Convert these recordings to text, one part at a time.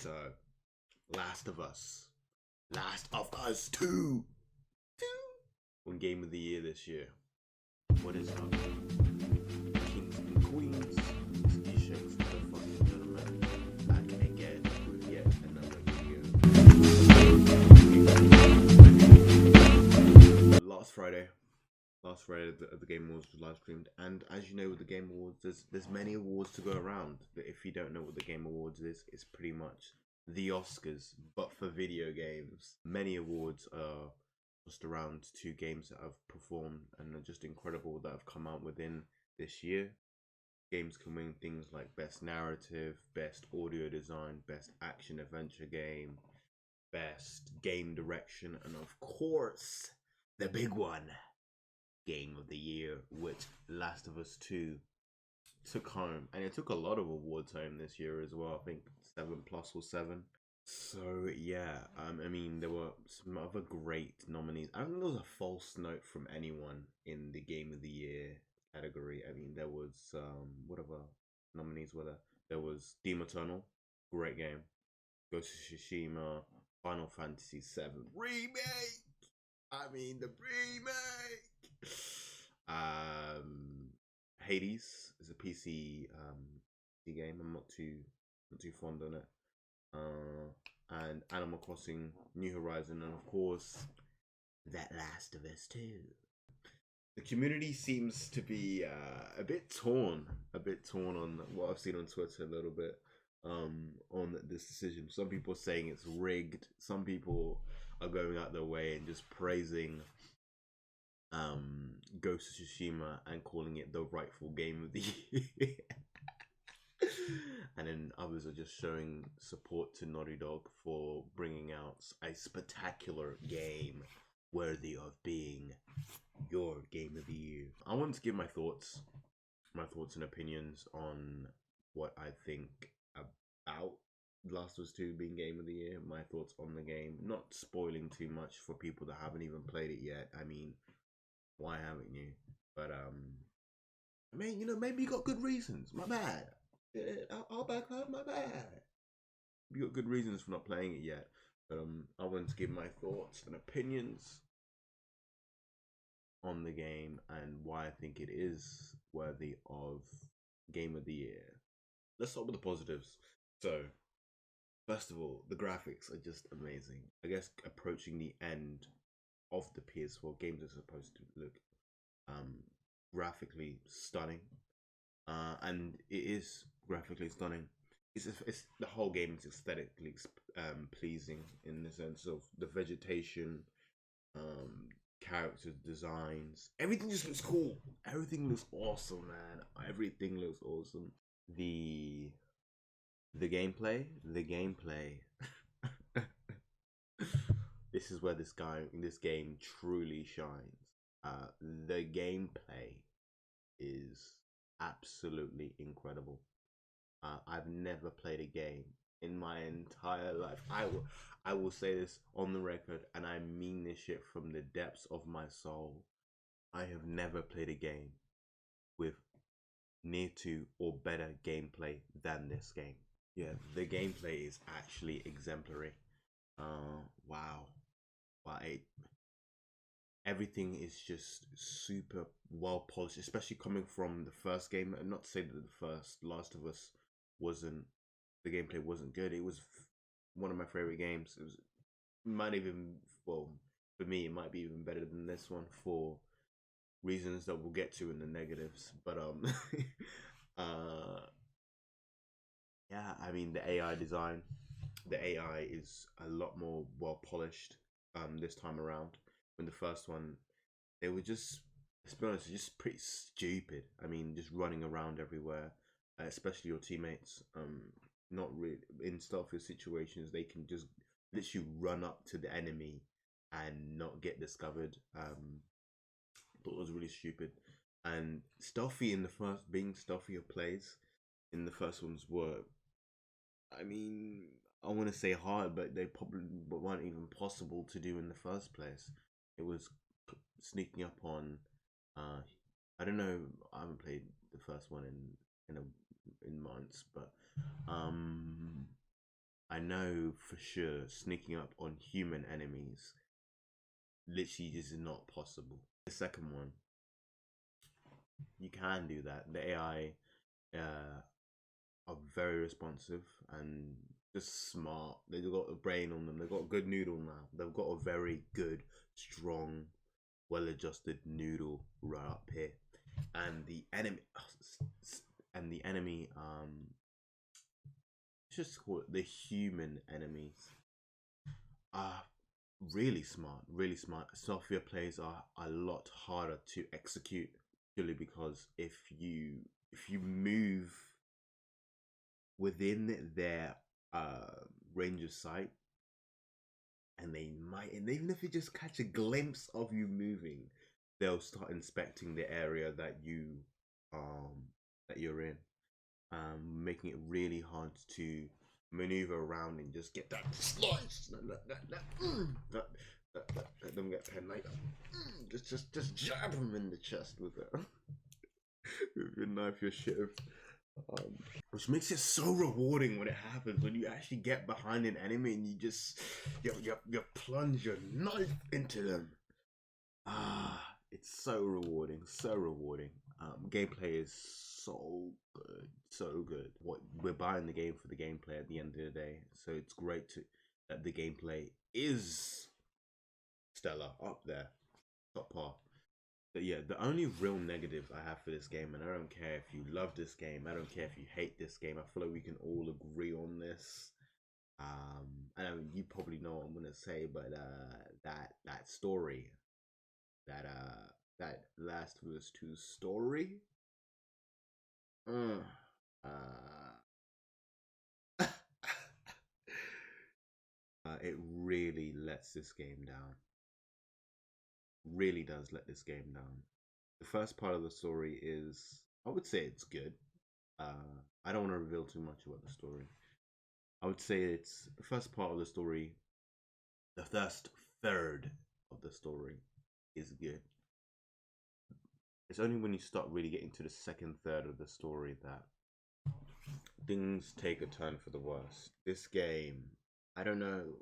So, Last of Us. Last of Us 2. On Game of the Year this year. What is up? Kings and Queens. It's ESheks, the fucking gentleman. Back again with yet another video. Last Friday the Game Awards was live streamed, and as you know, with the Game Awards, there's many awards to go around. But if you don't know what the Game Awards is, it's pretty much the Oscars, but for video games. Many awards are just around two games that have performed and are just incredible that have come out within this year. Games can win things like Best Narrative, Best Audio Design, Best Action Adventure Game, Best Game Direction, and of course, the big one, Game of the Year, which Last of Us 2 took home. And it took a lot of awards home this year as well. I think 7 plus or 7. So yeah, I mean, there were some other great nominees. I don't think there was a false note from anyone in the Game of the Year category. I mean, there was what other nominees were there? There was Doom Eternal, great game. Ghost of Tsushima, Final Fantasy VII remake. I mean, the remake. Hades is a PC game. I'm not too fond on it. And Animal Crossing New Horizon, and of course that Last of Us 2. The community seems to be a bit torn on what I've seen on Twitter a little bit on this decision. Some people are saying it's rigged. Some people are going out their way and just praising Ghost of Tsushima and calling it the rightful game of the year. And then others are just showing support to Naughty Dog for bringing out a spectacular game worthy of being your game of the year. I want to give my thoughts and opinions on what I think about Last of Us 2 being game of the year. My thoughts on the game, not spoiling too much for people that haven't even played it yet. I mean, why haven't you? But I mean, you know, maybe you got good reasons. My bad. I'll back up. My bad. You got good reasons for not playing it yet. But I want to give my thoughts and opinions on the game and why I think it is worthy of Game of the Year. Let's start with the positives. So, first of all, the graphics are just amazing. I guess approaching the end of the PS4, games are supposed to look graphically stunning, and it is graphically stunning. It's the whole game is aesthetically pleasing in the sense of the vegetation, character designs. Everything just looks cool. Everything looks awesome, man. Everything looks awesome. The gameplay. This is where this game truly shines. The gameplay is absolutely incredible. I've never played a game in my entire life. I will say this on the record, and I mean this shit from the depths of my soul. I have never played a game with near to or better gameplay than this game. Yeah, the gameplay is actually exemplary. Wow. Everything is just super well polished, especially coming from the first game. And not to say that the first Last of Us the gameplay wasn't good. It was one of my favorite games. It might even, well, for me, it might be even better than this one for reasons that we'll get to in the negatives. But yeah, I mean, the AI design, the AI is a lot more well polished this time around. When the first one, they were just, let's be honest, just pretty stupid. I mean, just running around everywhere, especially your teammates. Not really in stealthy situations, they can just literally run up to the enemy and not get discovered. I thought it was really stupid. And being stealthier plays in the first ones were, I mean, I want to say hard, but they probably weren't even possible to do in the first place. It was sneaking up on. I don't know. I haven't played the first one in months, but I know for sure sneaking up on human enemies literally is not possible. The second one, you can do that. The AI are very responsive and just smart. They've got a brain on them. They've got a good noodle now. They've got a very good, strong, well-adjusted noodle right up here. And the enemy, just call it the human enemies, are really smart, really smart. Software plays are a lot harder to execute purely because if you move within their range of sight, and even if you just catch a glimpse of you moving, they'll start inspecting the area that you're in, making it really hard to maneuver around and just get that slice. Let them get pen like just jab them in the chest with it. With your knife, your shiv. Which makes it so rewarding when it happens, when you actually get behind an enemy and you plunge your knife into them. It's so rewarding, so rewarding. Gameplay is so good, so good. What we're buying the game for the gameplay at the end of the day, so it's great that the gameplay is stellar, up there, top par. But yeah, the only real negative I have for this game, and I don't care if you love this game, I don't care if you hate this game, I feel like we can all agree on this. I know you probably know what I'm gonna say, but that story, that Last of Us 2 story, it really lets this game down. Really does let this game down. The first part of the story is, I would say it's good. I don't want to reveal too much about the story. I would say it's the first part of the story. The first third of the story is good. It's only when you start really getting to the second third of the story that things take a turn for the worse. This game, I don't know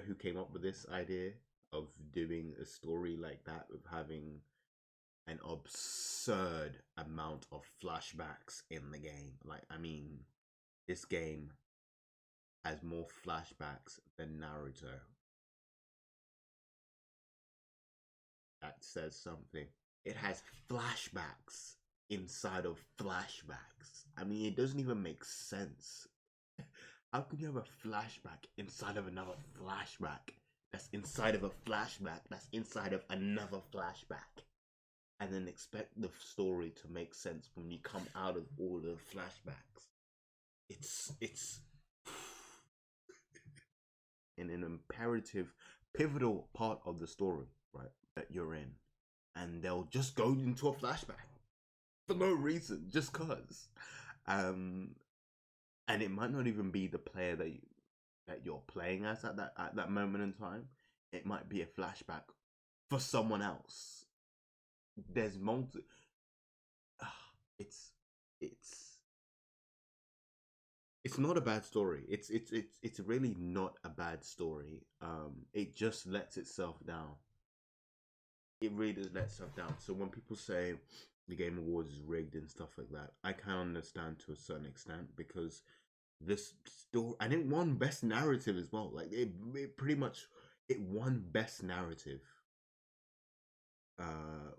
who came up with this idea of doing a story like that, with having an absurd amount of flashbacks in the game. Like, I mean, this game has more flashbacks than Naruto. That says something. It has flashbacks inside of flashbacks. I mean, it doesn't even make sense. How can you have a flashback inside of another flashback? That's inside of a flashback. That's inside of another flashback. And then expect the story to make sense when you come out of all the flashbacks. It's in an imperative, pivotal part of the story, right, that you're in. And they'll just go into a flashback for no reason, just cause. And it might not even be the player that you're playing as at that moment in time. It might be a flashback for someone else. There's multi. It's not a bad story. It's really not a bad story. It just lets itself down. It really does let itself down. So when people say the Game Awards is rigged and stuff like that, I can understand to a certain extent, because this story, and it won Best Narrative as well. Like it pretty much, it won Best Narrative,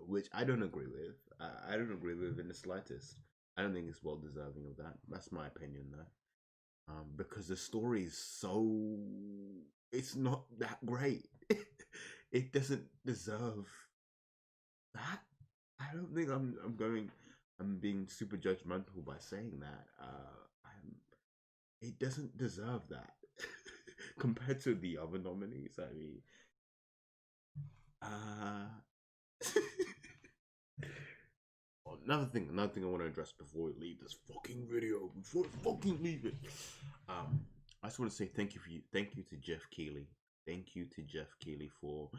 which I don't agree with. I don't agree with in the slightest. I don't think it's well deserving of that. That's my opinion, though. Because the story is so, it's not that great. It doesn't deserve that. I don't think I'm being super judgmental by saying that. It doesn't deserve that compared to the other nominees. I mean, another thing I want to address before we leave this fucking video, before we fucking leave it. I just want to say thank you to Jeff Keighley. Thank you to Jeff Keighley for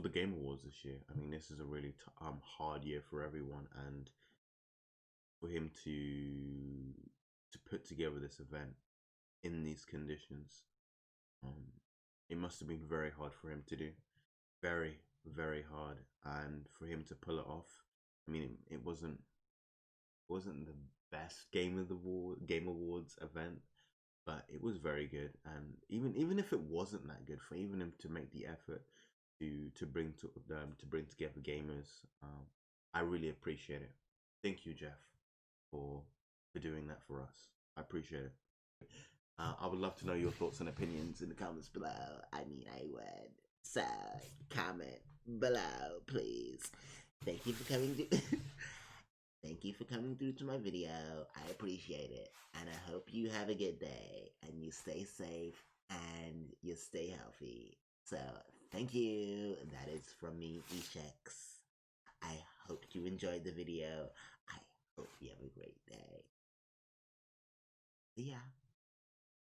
the Game Awards this year. I mean, this is a really hard year for everyone, and for him to put together this event in these conditions. It must have been very hard for him to do, very, very hard, and for him to pull it off. I mean, it wasn't the best Game Awards event, but it was very good. And even if it wasn't that good, for even him to make the effort to bring together gamers, I really appreciate it. Thank you, Jeff, for doing that for us. I appreciate it. I would love to know your thoughts and opinions in the comments below. I mean, I would. So, comment below, please. Thank you for coming to. Thank you for coming through to my video. I appreciate it. And I hope you have a good day and you stay safe and you stay healthy. So, thank you. That is from me, ESheks. I hope you enjoyed the video. I hope you have a great day. See ya.